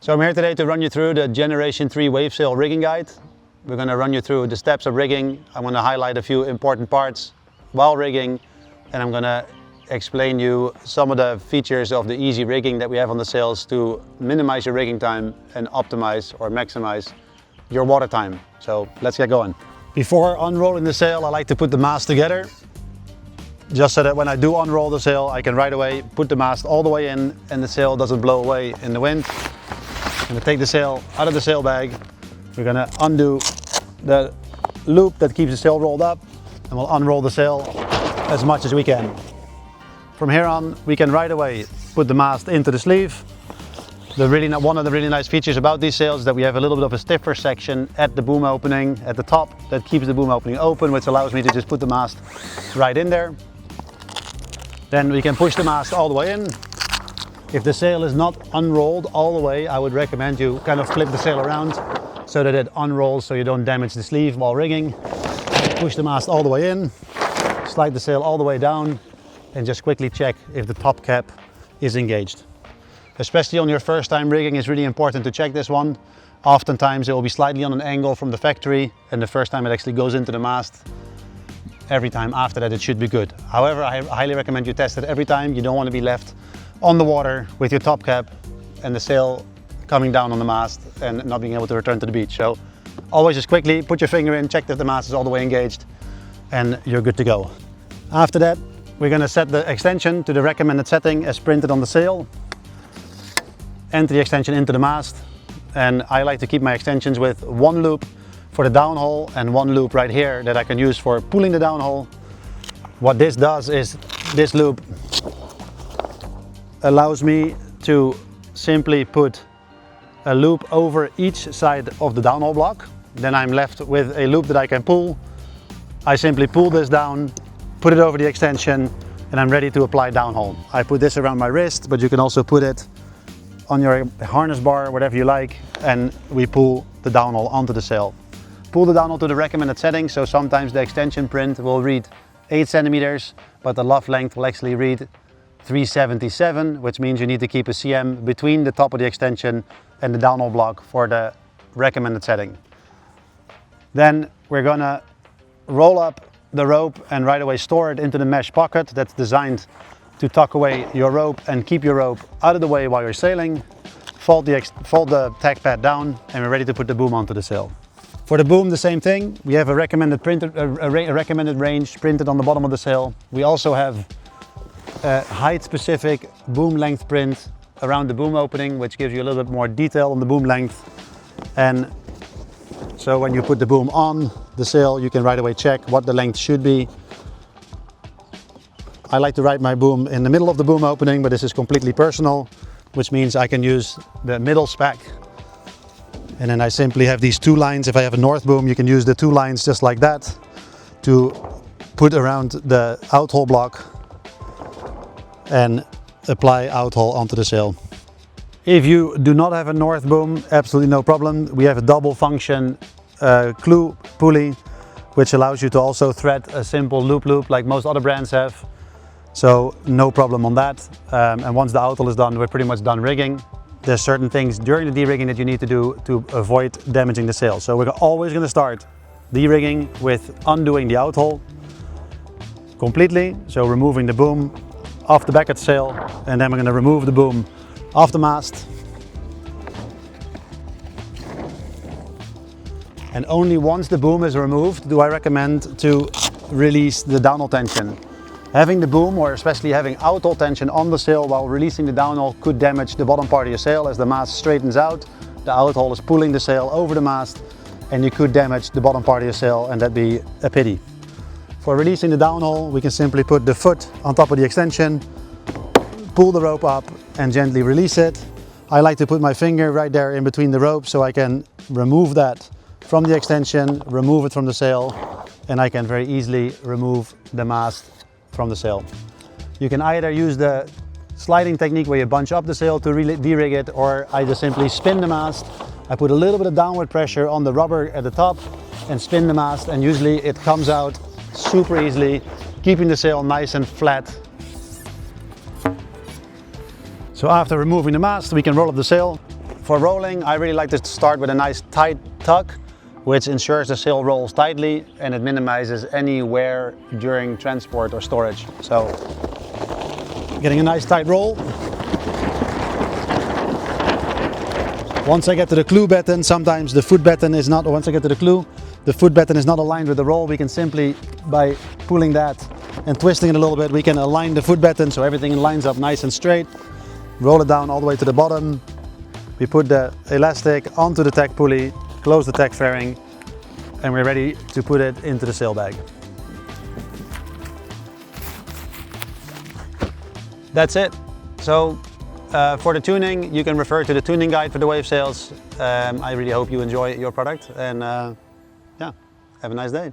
So I'm here today to run you through the Generation 3 Wave Sail rigging guide. We're going to run you through the steps of rigging. I'm going to highlight a few important parts while rigging, and I'm going to explain you some of the features of the easy rigging that we have on the sails to minimize your rigging time and optimize or maximize your water time. So let's get going. Before unrolling the sail, I like to put the mast together, just so that when I do unroll the sail, I can right away put the mast all the way in and the sail doesn't blow away in the wind. I'm going to take the sail out of the sail bag. We're going to undo the loop that keeps the sail rolled up, and we'll unroll the sail as much as we can. From here on, we can right away put the mast into the sleeve. One of the really nice features about these sails is that we have a little bit of a stiffer section at the boom opening at the top that keeps the boom opening open, which allows me to just put the mast right in there. Then we can push the mast all the way in. If the sail is not unrolled all the way, I would recommend you kind of flip the sail around so that it unrolls so you don't damage the sleeve while rigging. Push the mast all the way in, slide the sail all the way down, and just quickly check if the top cap is engaged. Especially on your first time rigging, it's really important to check this one. Oftentimes it will be slightly on an angle from the factory, and the first time it actually goes into the mast. Every time after that it should be good. However, I highly recommend you test it every time. You don't want to be left on the water with your top cap and the sail coming down on the mast and not being able to return to the beach. So always just quickly put your finger in, check that the mast is all the way engaged, and you're good to go. After that, we're going to set the extension to the recommended setting as printed on the sail. Enter the extension into the mast, and I like to keep my extensions with one loop for the downhaul and one loop right here that I can use for pulling the downhaul. What this does is this loop allows me to simply put a loop over each side of the downhaul block. Then I'm left with a loop that I can pull. I simply pull this down, put it over the extension, and I'm ready to apply downhaul. I put this around my wrist, but you can also put it on your harness bar, whatever you like, and we pull the downhaul onto the sail. Pull the downhaul to the recommended setting, so sometimes the extension print will read 8 centimeters, but the luff length will actually read 377, which means you need to keep a cm between the top of the extension and the downhaul block for the recommended setting. Then we're gonna roll up the rope and right away store it into the mesh pocket that's designed to tuck away your rope and keep your rope out of the way while you're sailing. Fold the tack pad down, and we're ready to put the boom onto the sail. For the boom, the same thing. We have a recommended range printed on the bottom of the sail. We also have a height-specific boom length print around the boom opening, which gives you a little bit more detail on the boom length. And so when you put the boom on the sail, you can right away check what the length should be. I like to ride my boom in the middle of the boom opening, but this is completely personal, which means I can use the middle spack. And then I simply have these two lines. If I have a north boom, you can use the two lines just like that to put around the outhole block and apply outhole onto the sail. If you do not have a north boom, absolutely no problem. We have a double function Clew pulley, which allows you to also thread a simple loop like most other brands have. So no problem on that. And once the outhole is done, we're pretty much done rigging. There's certain things during the de-rigging that you need to do to avoid damaging the sail. So we're always going to start de-rigging with undoing the outhole completely. So removing the boom off the back of the sail, and then we're going to remove the boom off the mast. And only once the boom is removed do I recommend to release the downhaul tension. Having the boom, or especially having outhole tension on the sail while releasing the downhaul, could damage the bottom part of your sail. As the mast straightens out, the outhole is pulling the sail over the mast, and you could damage the bottom part of your sail, and that'd be a pity. For releasing the downhaul, we can simply put the foot on top of the extension, pull the rope up, and gently release it. I like to put my finger right there in between the rope so I can remove that from the extension, remove it from the sail, and I can very easily remove the mast from the sail. You can either use the sliding technique where you bunch up the sail to de-rig it, or I just simply spin the mast. I put a little bit of downward pressure on the rubber at the top and spin the mast, and usually it comes out super easily, keeping the sail nice and flat. So after removing the mast, we can roll up the sail. For rolling, I really like to start with a nice tight tuck, which ensures the sail rolls tightly and it minimizes any wear during transport or storage. So, getting a nice tight roll. Once I get to the clew batten, sometimes the foot batten is not, once I get to the clew, the foot batten is not aligned with the roll. We can simply, by pulling that and twisting it a little bit, we can align the foot batten so everything lines up nice and straight. Roll it down all the way to the bottom. We put the elastic onto the tack pulley, close the tack fairing, and we're ready to put it into the sail bag. That's it. So for the tuning, you can refer to the tuning guide for the wave sails. I really hope you enjoy your product, and yeah, have a nice day.